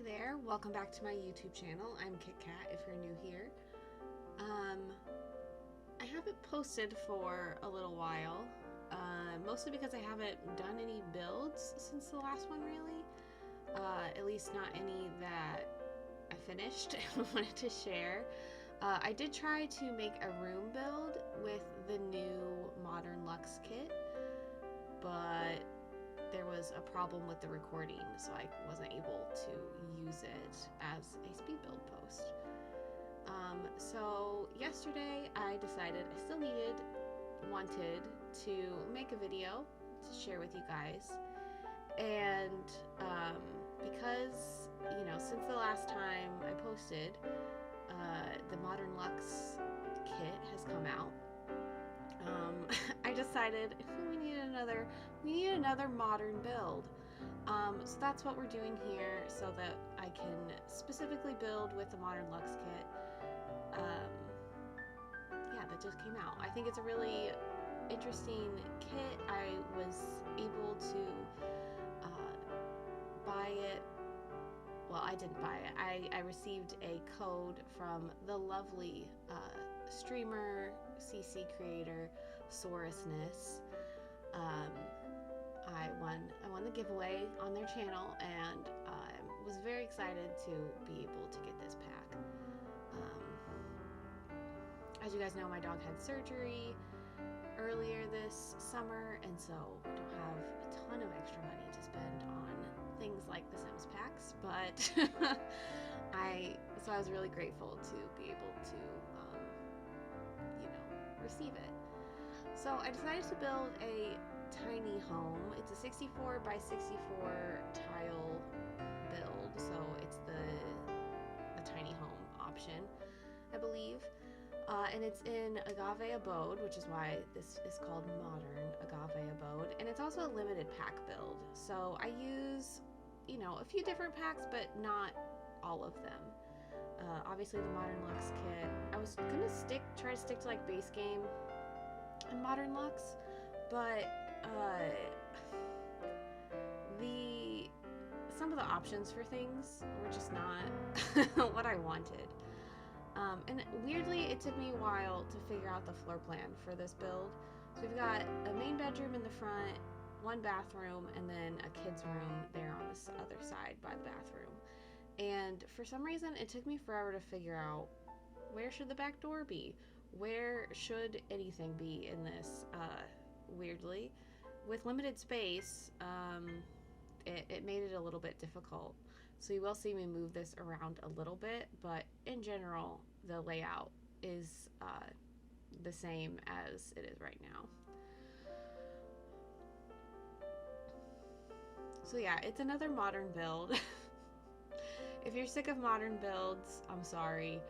Hi there, welcome back to my YouTube channel. I'm Kit Kat if you're new here. I haven't posted for a little while, mostly because I haven't done any builds since the last one really. At least not any that I finished and wanted to share. I did try to make a room build with the new Modern Luxe kit, but there was a problem with the recording, so I wasn't able to use it as a speed build post. So yesterday I decided I still wanted to make a video to share with you guys, and because since the last time I posted, the Modern Luxe kit has come out. I decided we need another modern build. So that's what we're doing here, so that I can specifically build with the Modern Luxe kit. Yeah, that just came out. I think it's a really interesting kit. I was able to buy it. Well, I didn't buy it. I received a code from the lovely streamer, CC creator, Sorusness. I won the giveaway on their channel, and I was very excited to be able to get this pack. As you guys know, my dog had surgery earlier this summer, and so I don't have a ton of extra money to spend on things like the Sims packs, but so I was really grateful to be able to receive it. So I decided to build a tiny home. It's a 64 by 64 tile build, so it's a tiny home option, I believe. And it's in Agave Abode, which is why this is called Modern Agave Abode. And it's also a limited pack build. So I use, a few different packs, but not all of them. Obviously the Modern Luxe kit. I was gonna try to stick to like base game and Modern Luxe, but some of the options for things were just not what I wanted. And weirdly, it took me a while to figure out the floor plan for this build. So we've got a main bedroom in the front, one bathroom, and then a kid's room there on this other side by the bathroom. And for some reason, it took me forever to figure out where should the back door be? Where should anything be in this? Weirdly, with limited space, it made it a little bit difficult. So you will see me move this around a little bit, but in general, the layout is the same as it is right now. So yeah, it's another modern build. If you're sick of modern builds, I'm sorry.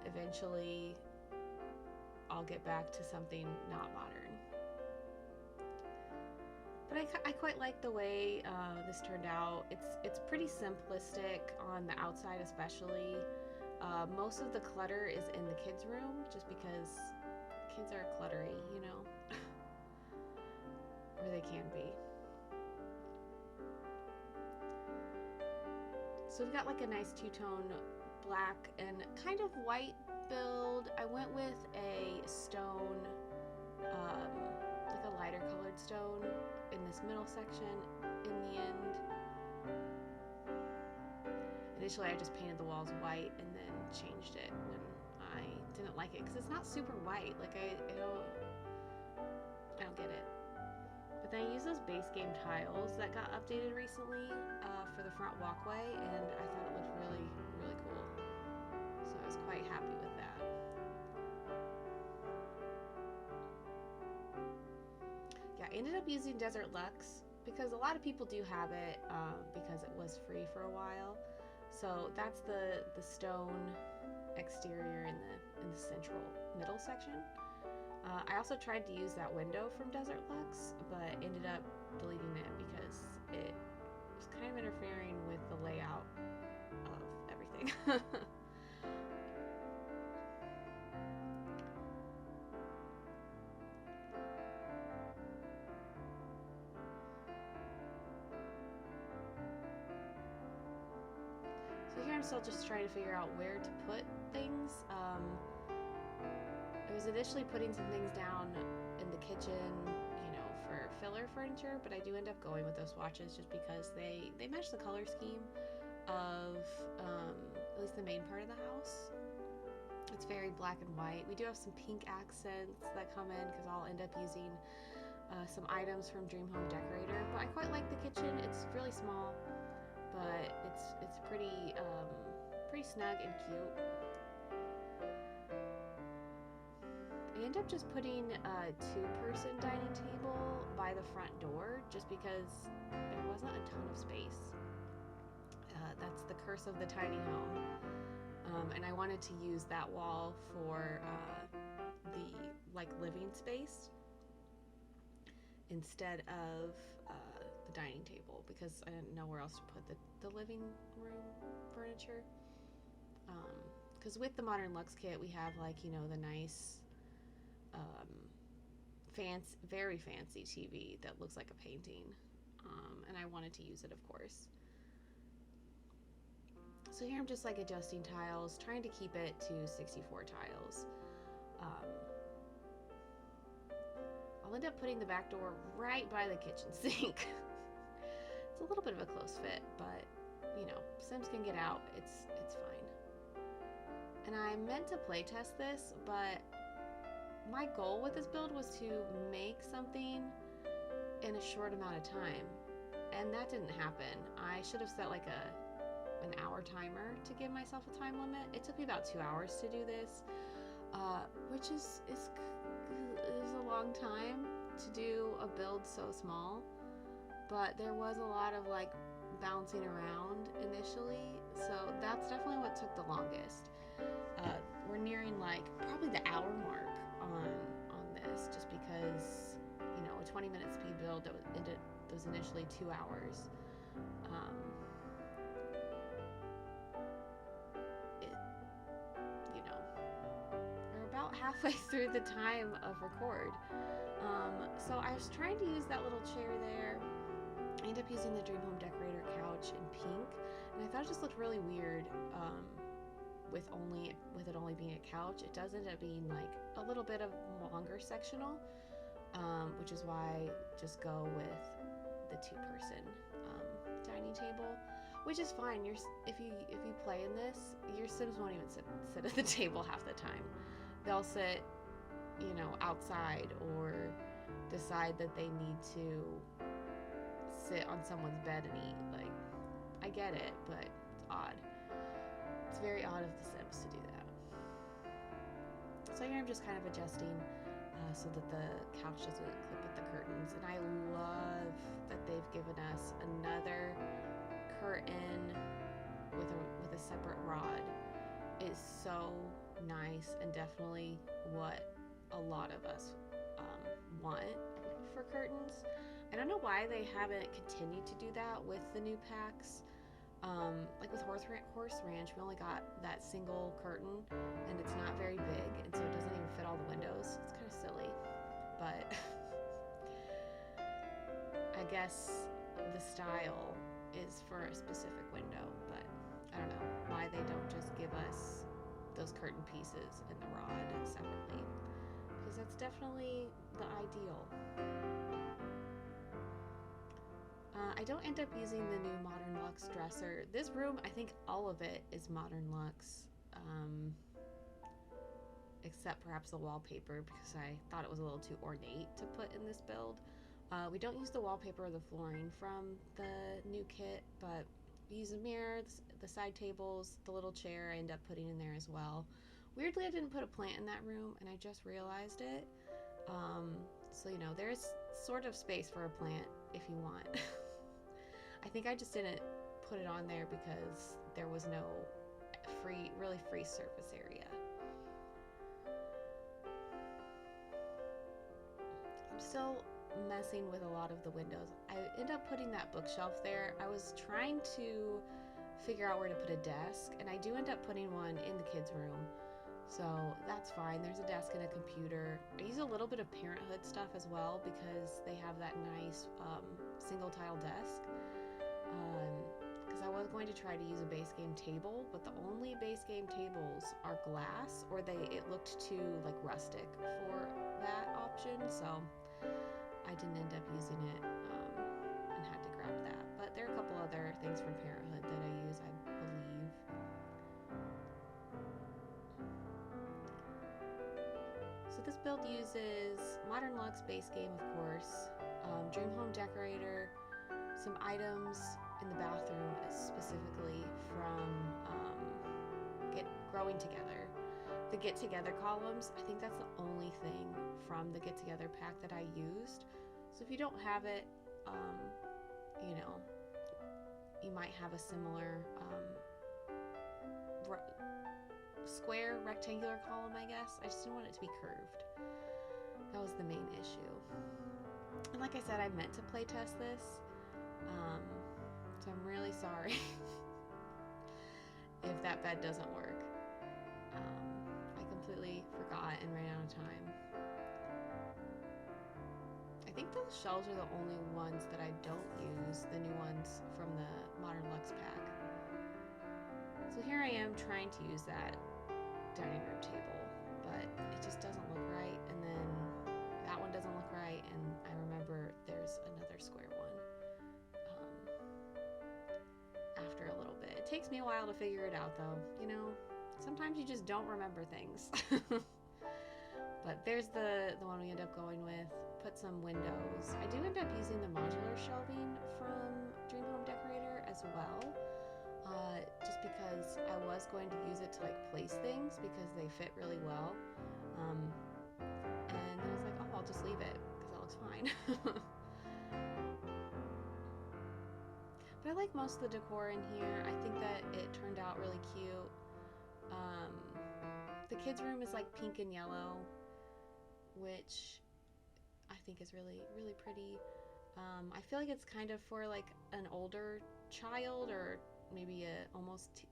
Eventually, I'll get back to something not modern. But I quite like the way this turned out. It's pretty simplistic on the outside, especially. Most of the clutter is in the kids' room, just because kids are cluttery, or they can be. So we've got like a nice two-tone black and kind of white build. I went with a stone, like a lighter colored stone in this middle section in the end. Initially I just painted the walls white and then changed it when I didn't like it, because it's not super white. Like I don't get it. But then I used those base game tiles that got updated recently for the front walkway, and I thought it looked really, really cool. So I was quite happy with that. Yeah, I ended up using Desert Luxe because a lot of people do have it because it was free for a while. So that's the stone exterior in the central middle section. I also tried to use that window from Desert Luxe, but ended up deleting it because it was kind of interfering with the layout of everything. here I'm still just trying to figure out where to put things. I was initially putting some things down in the kitchen, you know, for filler furniture, but I do end up going with those swatches just because they match the color scheme of at least the main part of the house. It's very black and white. We do have some pink accents that come in because I'll end up using some items from Dream Home Decorator, but I quite like the kitchen. It's really small, but it's pretty pretty snug and cute. I end up just putting a two-person dining table by the front door just because there wasn't a ton of space. That's the curse of the tiny home. And I wanted to use that wall for the living space instead of the dining table because I didn't know where else to put the living room furniture. Because with the Modern Luxe kit, we have the nice, very fancy TV that looks like a painting, and I wanted to use it, of course. So here I'm just adjusting tiles, trying to keep it to 64 tiles. I'll end up putting the back door right by the kitchen sink. It's a little bit of a close fit, but you know, Sims can get out. It's fine. And I meant to play test this, but my goal with this build was to make something in a short amount of time, and that didn't happen. I should have set an hour timer to give myself a time limit. It took me about 2 hours to do this, which is a long time to do a build so small, but there was a lot of bouncing around initially, so that's definitely what took the longest. We're nearing probably the hour mark on this, just because, you know, a 20-minute speed build that was initially 2 hours. We're about halfway through the time of record. So I was trying to use that little chair there. I ended up using the Dream Home Decorator couch in pink, and I thought it just looked really weird with it only being a couch. It does end up being a little bit of longer sectional, which is why I just go with the two-person dining table, which is fine. If you play in this, your Sims won't even sit at the table half the time. They'll sit, you know, outside or decide that they need to sit on someone's bed and eat. I get it, but it's odd. It's very odd of the Sims to do that. So here I'm just kind of adjusting so that the couch doesn't clip with the curtains. And I love that they've given us another curtain with a separate rod. It's so nice and definitely what a lot of us want for curtains. I don't know why they haven't continued to do that with the new packs. With Horse Ranch, we only got that single curtain, and it's not very big, and so it doesn't even fit all the windows. It's kind of silly, but I guess the style is for a specific window, but I don't know why they don't just give us those curtain pieces and the rod separately, because that's definitely the ideal. I don't end up using the new Modern Luxe dresser. This room, I think all of it is Modern Luxe, except perhaps the wallpaper, because I thought it was a little too ornate to put in this build. We don't use the wallpaper or the flooring from the new kit, but we use the mirror, the side tables, the little chair I end up putting in there as well. Weirdly, I didn't put a plant in that room, and I just realized it. So, you know, there's sort of space for a plant if you want. I think I just didn't put it on there because there was no really free surface area. I'm still messing with a lot of the windows. I end up putting that bookshelf there. I was trying to figure out where to put a desk, and I do end up putting one in the kids' room. So that's fine. There's a desk and a computer. I use a little bit of Parenthood stuff as well because they have that nice single tile desk. Because I was going to try to use a base game table, but the only base game tables are glass, or it looked too like rustic for that option, so I didn't end up using it and had to grab that. But there are a couple other things from Parenthood that I use, I believe. So this build uses Modern Luxe base game, of course, Dream Home Decorator, some items in the bathroom, specifically from Growing Together. The Get Together columns, I think that's the only thing from the Get Together pack that I used. So if you don't have it, you know, you might have a similar square rectangular column, I guess. I just didn't want it to be curved. That was the main issue. And like I said, I meant to play test this, so I'm really sorry if that bed doesn't work. I completely forgot and ran out of time. I think those shelves are the only ones that I don't use, the new ones from the Modern Luxe pack. So here I am trying to use that dining room table, but it just doesn't look right, and then that one doesn't look right, and I remember there's another square one after a little bit. It takes me a while to figure it out, though. You know, sometimes you just don't remember things. But there's the one we end up going with. Put some windows. I do end up using the modular shelving from Dream Home Decorator as well, just because I was going to use it to like place things because they fit really well. And I was like, oh, I'll just leave it because that looks fine. But I like most of the decor in here. I think that it turned out really cute. The kids' room is like pink and yellow, which I think is really, really pretty. I feel like it's kind of for like an older child, or maybe a almost,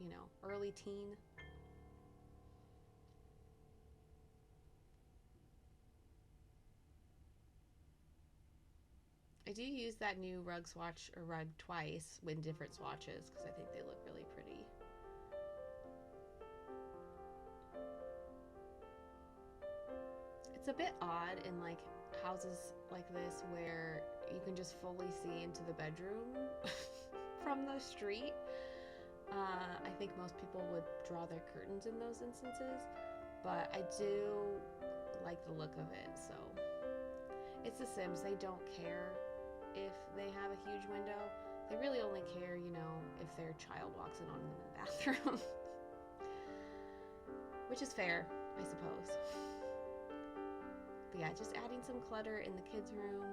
you know, early teen. I do use that new rug swatch or rug twice with different swatches because I think they look really pretty. It's a bit odd in like houses like this where you can just fully see into the bedroom from the street. I think most people would draw their curtains in those instances, but I do like the look of it. So it's The Sims. They don't care if they have a huge window. They really only care, you know, if their child walks in on them in the bathroom. Which is fair, I suppose. But yeah, just adding some clutter in the kids' room.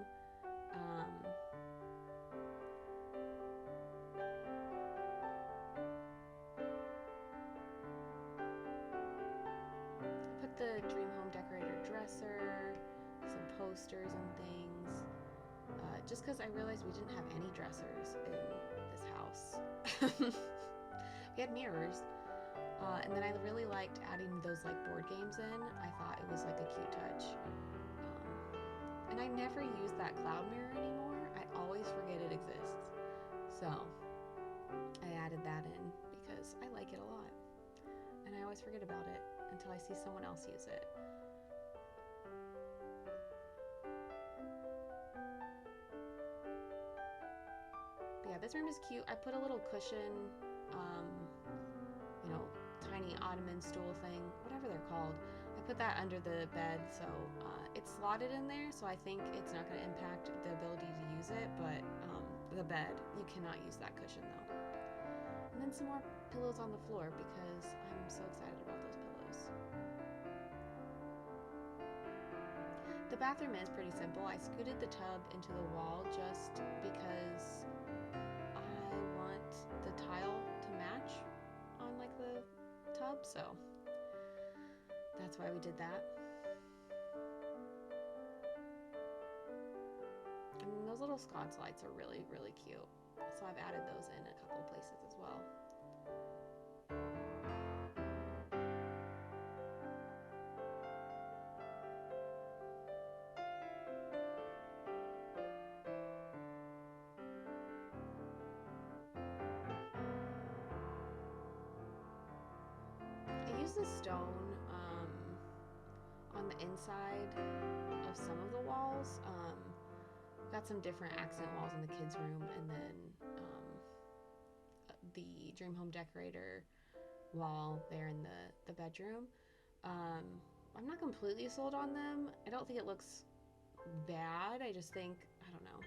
Put the Dream Home Decorator dresser, some posters and things. Just because I realized we didn't have any dressers in this house. We had mirrors. And then I really liked adding those like board games in. I thought it was like a cute touch. And I never use that cloud mirror anymore. I always forget it exists. So I added that in because I like it a lot. And I always forget about it until I see someone else use it. But yeah, this room is cute. I put a little cushion, you know, tiny ottoman stool thing, whatever they're called. I put that under the bed, so it's slotted in there, so I think it's not going to impact the ability to use it, but the bed, you cannot use that cushion though. And then some more pillows on the floor because I'm so excited about those pillows. The bathroom is pretty simple. I scooted the tub into the wall just because I want the tile to match on like the tub, so that's why we did that. And those little sconce lights are really, really cute, so I've added those in a couple places as well. used the stone on the inside of some of the walls. Got some different accent walls in the kids' room, and then the Dream Home Decorator wall there in the bedroom. I'm not completely sold on them. I don't think it looks bad. I just think, I don't know.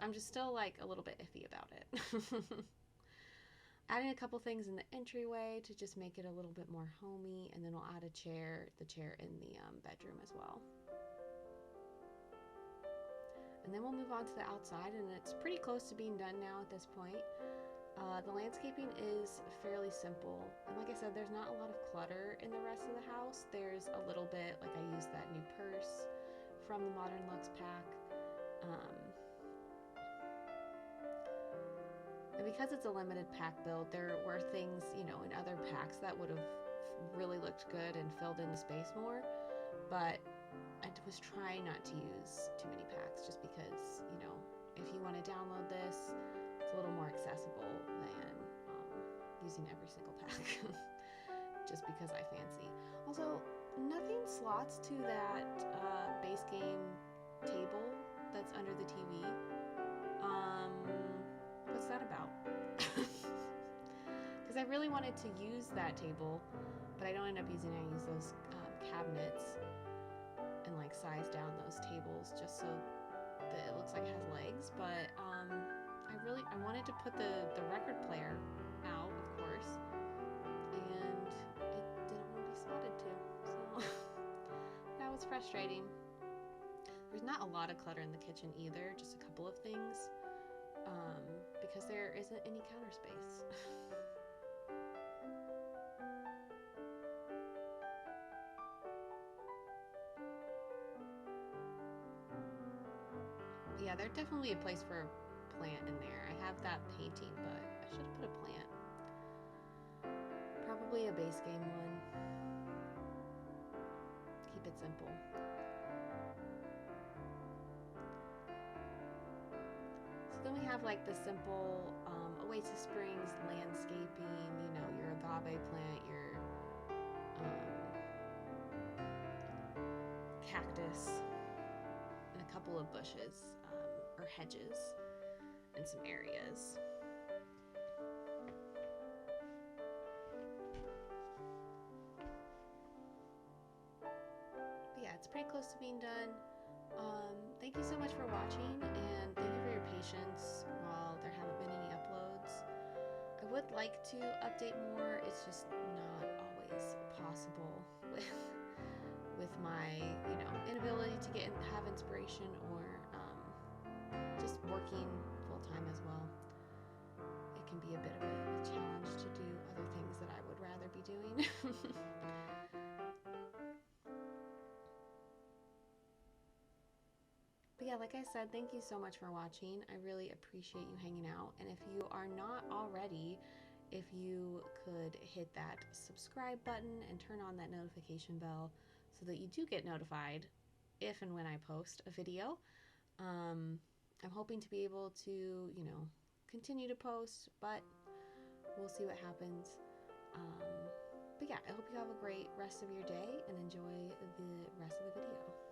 I'm just still like a little bit iffy about it. Adding a couple things in the entryway to just make it a little bit more homey, and then we'll add the chair in the bedroom as well. And then we'll move on to the outside, and it's pretty close to being done now at this point. The landscaping is fairly simple, and like I said, there's not a lot of clutter in the rest of the house. There's a little bit, like I used that new purse from the Modern Luxe pack. And because it's a limited pack build, there were things, you know, in other packs that would have really looked good and filled in the space more, but I was trying not to use too many packs just because, you know, if you want to download this, it's a little more accessible than using every single pack just because I fancy. Also, nothing slots to that base game table that's under the TV. What's that about? Because I really wanted to use that table, but I don't end up using it. I use those cabinets and like size down those tables just so that it looks like it has legs. But I wanted to put the record player out, of course, and it didn't want to be slotted to, so that was frustrating. There's not a lot of clutter in the kitchen either, just a couple of things, because there isn't any counter space. Yeah, there's definitely a place for a plant in there. I have that painting, but I should have put a plant. Probably a base game one. Keep it simple. So then we have like the simple Oasis Springs landscaping, you know, your agave plant, your cactus, and a couple of bushes or hedges in some areas. But yeah, it's pretty close to being done. Thank you so much for watching, and thank you for your patience while there haven't been any uploads. I would like to update more. It's just not always possible with my, you know, inability to have inspiration, or just working full time as well. It can be a bit of a challenge to do other things that I would rather be doing. But yeah, like I said, thank you so much for watching. I really appreciate you hanging out. And if you are not already, if you could hit that subscribe button and turn on that notification bell so that you do get notified if and when I post a video. I'm hoping to be able to, you know, continue to post, but we'll see what happens. But yeah, I hope you have a great rest of your day and enjoy the rest of the video.